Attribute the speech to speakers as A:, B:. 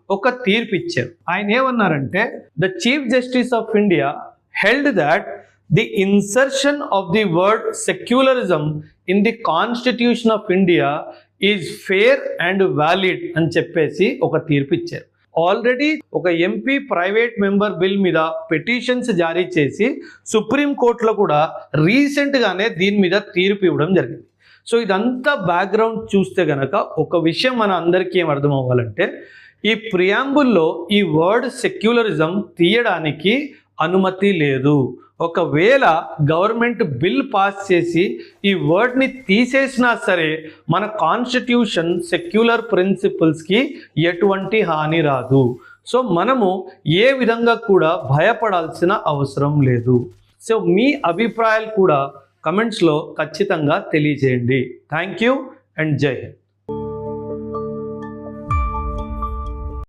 A: ఒక తీర్పు ఇచ్చారు. ఆయన ఏమన్నారంటే, the chief justice of India held that the insertion of the word secularism in the constitution of India is fair and valid అని చెప్పేసి ఒక తీర్పు ఇచ్చారు. ఆల్రెడీ ఒక ఎంపీ ప్రైవేట్ మెంబర్ బిల్ మీద పిటిషన్స్ జారీ చేసి సుప్రీంకోర్టులో కూడా రీసెంట్గానే దీని మీద తీర్పు ఇవ్వడం జరిగింది. సో ఇదంతా బ్యాక్గ్రౌండ్ చూస్తే గనక ఒక విషయం మన అందరికీ ఏం అర్థం అవ్వాలంటే, ఈ ప్రియాంబుల్లో ఈ వర్డ్ సెక్యులరిజం తీయడానికి అనుమతి లేదు. ఒకవేళ గవర్నమెంట్ బిల్ పాస్ చేసి ఈ వర్డ్ని తీసేసినా సరే మన కాన్స్టిట్యూషన్ సెక్యులర్ ప్రిన్సిపల్స్కి ఎటువంటి హాని రాదు. సో మనము ఏ విధంగా కూడా భయపడాల్సిన అవసరం లేదు. సో మీ అభిప్రాయాలు కూడా కమెంట్స్లో ఖచ్చితంగా తెలియజేయండి. థ్యాంక్ యూ అండ్ జై హింద్.